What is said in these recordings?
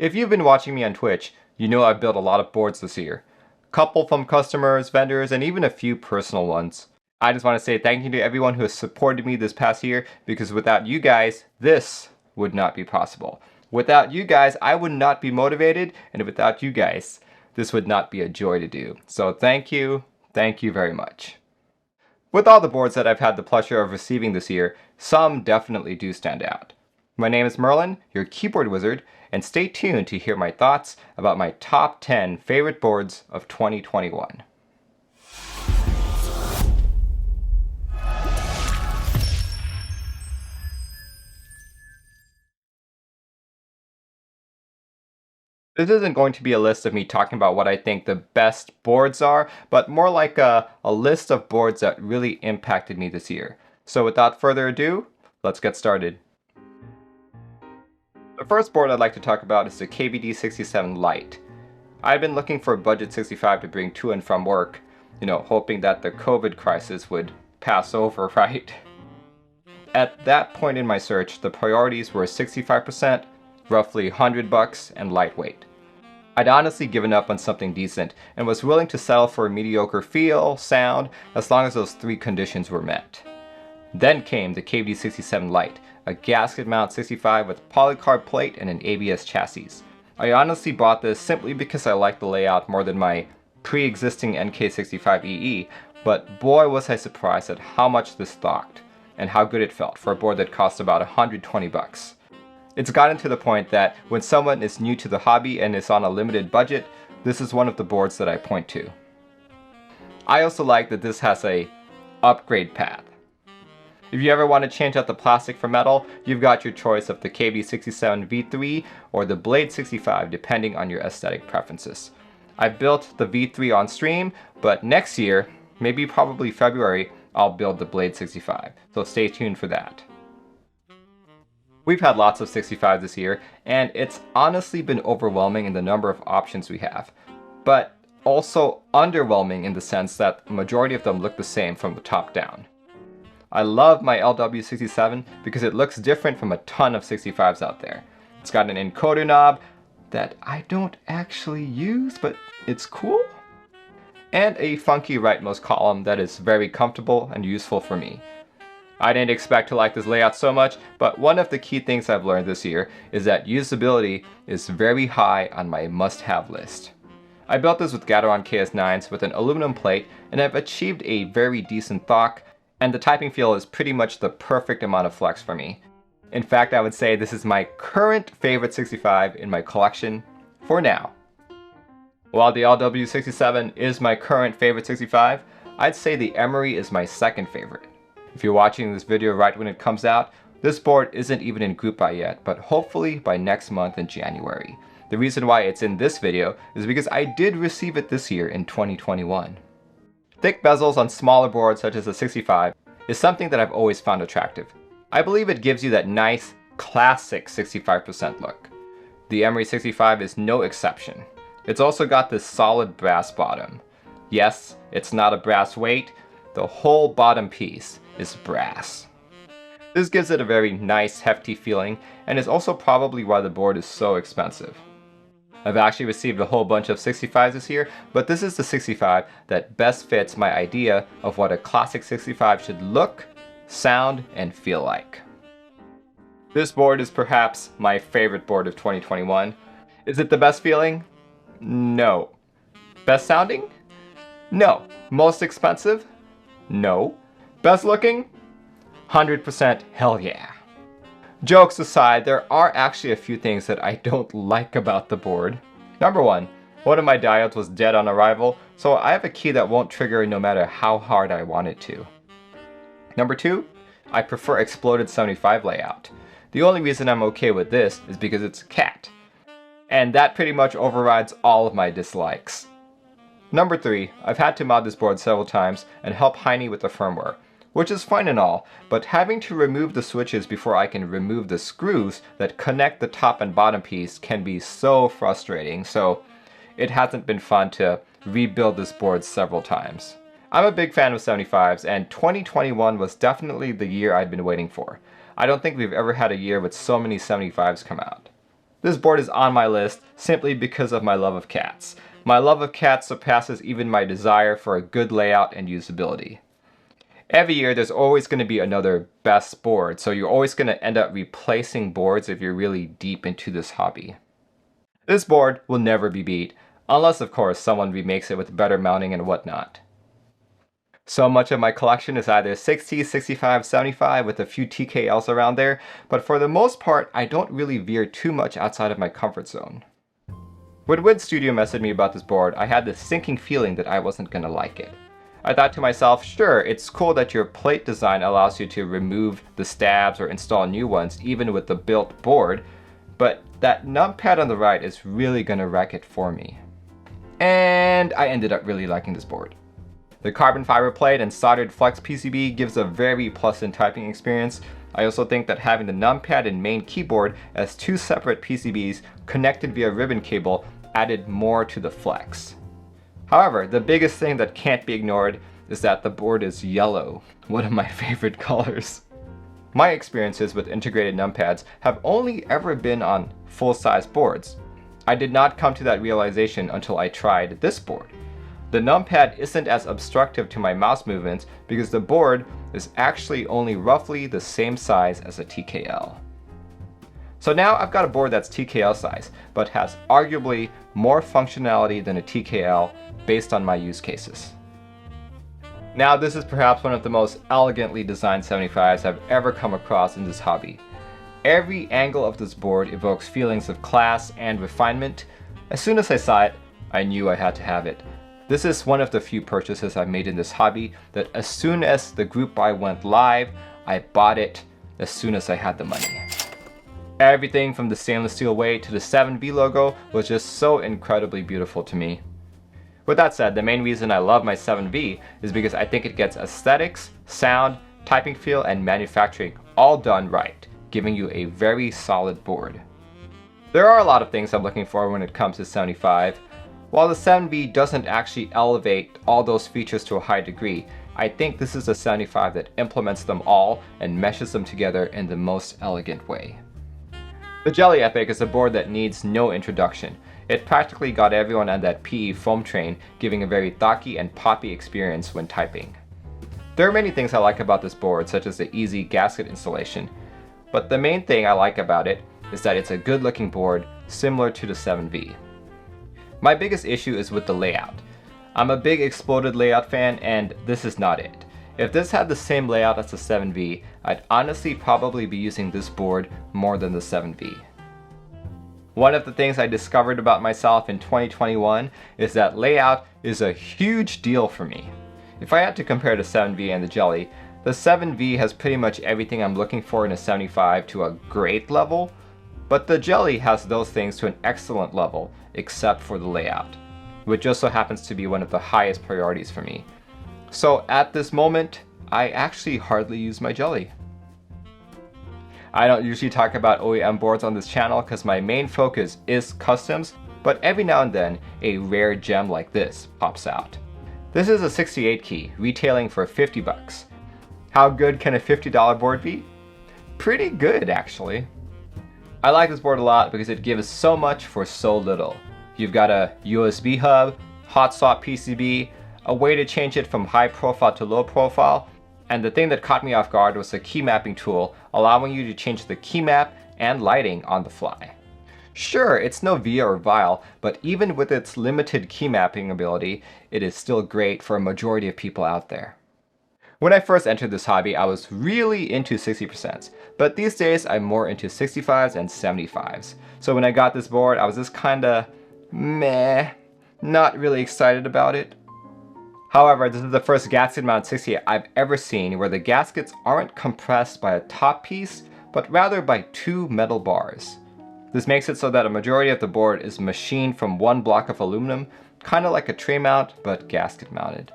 If you've been watching me on Twitch, you know I've built a lot of boards this year. Couple from customers, vendors, and even a few personal ones. I just want to say thank you to everyone who has supported me this past year, because without you guys, this would not be possible. Without you guys, I would not be motivated, and without you guys, this would not be a joy to do. So thank you very much. With all the boards that I've had the pleasure of receiving this year, some definitely do stand out. My name is Merlin, your keyboard wizard, and stay tuned to hear my thoughts about my top 10 favorite boards of 2021. This isn't going to be a list of me talking about what I think the best boards are, but more like a list of boards that really impacted me this year. So without further ado, let's get started. The first board I'd like to talk about is the KBD67Lite. I've been looking for a budget 65 to bring to and from work, hoping that the COVID crisis would pass over, right? At that point in my search, the priorities were 65%, roughly $100, and lightweight. I'd honestly given up on something decent and was willing to settle for a mediocre feel, sound, as long as those three conditions were met. Then came the KBD67Lite, a gasket mount 65 with polycarb plate and an ABS chassis. I honestly bought this simply because I liked the layout more than my pre-existing NK65EE, but boy was I surprised at how much this thocked and how good it felt for a board that cost about $120. It's gotten to the point that when someone is new to the hobby and is on a limited budget, this is one of the boards that I point to. I also like that this has a upgrade path. If you ever want to change out the plastic for metal, you've got your choice of the KBD67 V3 or the Blade 65 depending on your aesthetic preferences. I built the V3 on stream, but next year, maybe probably February, I'll build the Blade 65, so stay tuned for that. We've had lots of 65 this year, and it's honestly been overwhelming in the number of options we have, but also underwhelming in the sense that the majority of them look the same from the top down. I love my LW67 because it looks different from a ton of 65s out there. It's got an encoder knob that I don't actually use, but it's cool, and a funky rightmost column that is very comfortable and useful for me. I didn't expect to like this layout so much, but one of the key things I've learned this year is that usability is very high on my must-have list. I built this with Gateron KS9s with an aluminum plate, and I've achieved a very decent thock, and the typing feel is pretty much the perfect amount of flex for me. In fact, I would say this is my current favorite 65 in my collection for now. While the LW67 is my current favorite 65, I'd say the Emery is my second favorite. If you're watching this video right when it comes out, this board isn't even in group buy yet, but hopefully by next month in January. The reason why it's in this video is because I did receive it this year in 2021. Thick bezels on smaller boards such as the 65 is something that I've always found attractive. I believe it gives you that nice, classic 65% look. The Emery 65 is no exception. It's also got this solid brass bottom. Yes, it's not a brass weight, the whole bottom piece is brass. This gives it a very nice, hefty feeling, and is also probably why the board is so expensive. I've actually received a whole bunch of 65s this year, but this is the 65 that best fits my idea of what a classic 65 should look, sound, and feel like. This board is perhaps my favorite board of 2021. Is it the best feeling? No. Best sounding? No. Most expensive? No. Best looking? 100% hell yeah. Jokes aside, there are actually a few things that I don't like about the board. Number one of my diodes was dead on arrival, so I have a key that won't trigger no matter how hard I want it to. Number two, I prefer exploded 75 layout. The only reason I'm okay with this is because it's cat, and that pretty much overrides all of my dislikes. Number three, I've had to mod this board several times and help Heine with the firmware, which is fine and all, but having to remove the switches before I can remove the screws that connect the top and bottom piece can be so frustrating, so it hasn't been fun to rebuild this board several times. I'm a big fan of 75s, and 2021 was definitely the year I'd been waiting for. I don't think we've ever had a year with so many 75s come out. This board is on my list simply because of my love of cats. My love of cats surpasses even my desire for a good layout and usability. Every year there's always going to be another best board, so you're always going to end up replacing boards if you're really deep into this hobby. This board will never be beat, unless of course someone remakes it with better mounting and whatnot. So much of my collection is either 60, 65, 75 with a few TKLs around there, but for the most part I don't really veer too much outside of my comfort zone. When Win Studio messaged me about this board, I had this sinking feeling that I wasn't gonna like it. I thought to myself, sure, it's cool that your plate design allows you to remove the stabs or install new ones even with the built board, but that numpad on the right is really gonna wreck it for me. And I ended up really liking this board. The carbon fiber plate and soldered flex PCB gives a very pleasant typing experience. I also think that having the numpad and main keyboard as two separate PCBs connected via ribbon cable added more to the flex. However, the biggest thing that can't be ignored is that the board is yellow, one of my favorite colors. My experiences with integrated numpads have only ever been on full-size boards. I did not come to that realization until I tried this board. The numpad isn't as obstructive to my mouse movements because the board is actually only roughly the same size as a TKL. So now I've got a board that's TKL size, but has arguably more functionality than a TKL based on my use cases. Now this is perhaps one of the most elegantly designed 75s I've ever come across in this hobby. Every angle of this board evokes feelings of class and refinement. As soon as I saw it, I knew I had to have it. This is one of the few purchases I've made in this hobby that as soon as the group buy went live, I bought it as soon as I had the money. Everything from the stainless steel weight to the 7V logo was just so incredibly beautiful to me. With that said, the main reason I love my 7V is because I think it gets aesthetics, sound, typing feel, and manufacturing all done right, giving you a very solid board. There are a lot of things I'm looking for when it comes to 75. While the 7V doesn't actually elevate all those features to a high degree, I think this is a 75 that implements them all and meshes them together in the most elegant way. The Jelly Epoch is a board that needs no introduction. It practically got everyone on that PE foam train, giving a very thocky and poppy experience when typing. There are many things I like about this board, such as the easy gasket installation, but the main thing I like about it is that it's a good looking board similar to the 7V. My biggest issue is with the layout. I'm a big exploded layout fan and this is not it. If this had the same layout as the 7V, I'd honestly probably be using this board more than the 7V. One of the things I discovered about myself in 2021 is that layout is a huge deal for me. If I had to compare the 7V and the Jelly, the 7V has pretty much everything I'm looking for in a 75 to a great level, but the Jelly has those things to an excellent level, except for the layout, which just so happens to be one of the highest priorities for me. So at this moment, I actually hardly use my Jelly. I don't usually talk about OEM boards on this channel because my main focus is customs, but every now and then a rare gem like this pops out. This is a 68 key, retailing for 50 bucks. How good can a $50 board be? Pretty good, actually. I like this board a lot because it gives so much for so little. You've got a USB hub, hot swap PCB, a way to change it from high profile to low profile, and the thing that caught me off guard was the key mapping tool, allowing you to change the key map and lighting on the fly. Sure, it's no VIA or VIAL, but even with its limited key mapping ability, it is still great for a majority of people out there. When I first entered this hobby, I was really into 60%, but these days I'm more into 65s and 75s. So when I got this board, I was just kinda meh, not really excited about it. However, this is the first gasket mount 60 I've ever seen where the gaskets aren't compressed by a top piece, but rather by two metal bars. This makes it so that a majority of the board is machined from one block of aluminum, kinda like a tray mount, but gasket mounted.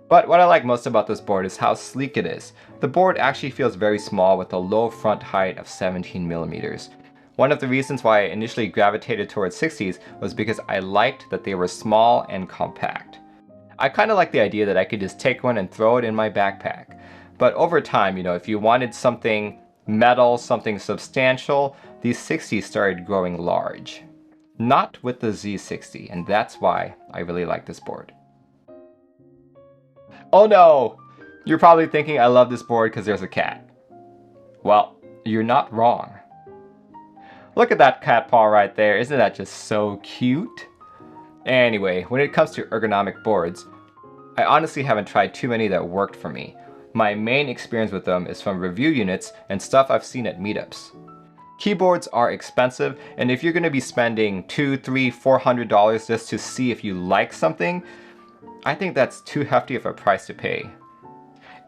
But what I like most about this board is how sleek it is. The board actually feels very small with a low front height of 17 millimeters. One of the reasons why I initially gravitated towards 60s was because I liked that they were small and compact. I kind of like the idea that I could just take one and throw it in my backpack. But over time, if you wanted something metal, something substantial, the 60 started growing large. Not with the Z60, and that's why I really like this board. Oh no! You're probably thinking I love this board because there's a cat. Well, you're not wrong. Look at that cat paw right there, isn't that just so cute? Anyway, when it comes to ergonomic boards, I honestly haven't tried too many that worked for me. My main experience with them is from review units and stuff I've seen at meetups. Keyboards are expensive, and if you're going to be spending $200, $300, $400 just to see if you like something, I think that's too hefty of a price to pay.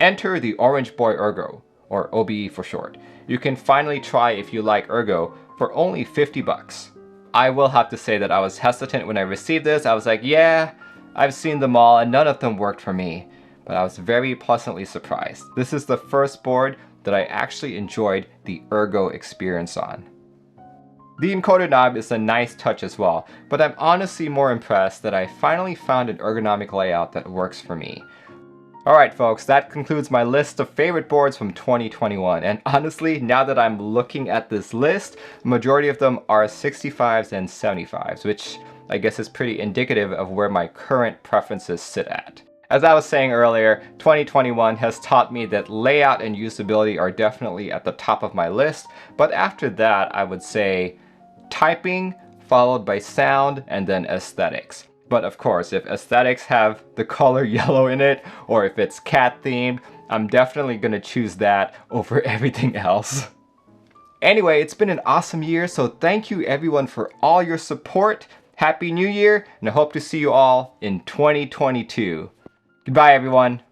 Enter the Orange Boy Ergo, or OBE for short. You can finally try if you like ergo for only 50 bucks. I will have to say that I was hesitant when I received this. I was like, yeah, I've seen them all and none of them worked for me. But I was very pleasantly surprised. This is the first board that I actually enjoyed the ergo experience on. The encoder knob is a nice touch as well, but I'm honestly more impressed that I finally found an ergonomic layout that works for me. Alright folks, that concludes my list of favorite boards from 2021, and honestly, now that I'm looking at this list, the majority of them are 65s and 75s, which I guess is pretty indicative of where my current preferences sit at. As I was saying earlier, 2021 has taught me that layout and usability are definitely at the top of my list, but after that I would say typing, followed by sound, and then aesthetics. But of course, if aesthetics have the color yellow in it, or if it's cat themed, I'm definitely gonna choose that over everything else. Anyway, it's been an awesome year, so thank you everyone for all your support. Happy New Year, and I hope to see you all in 2022. Goodbye everyone.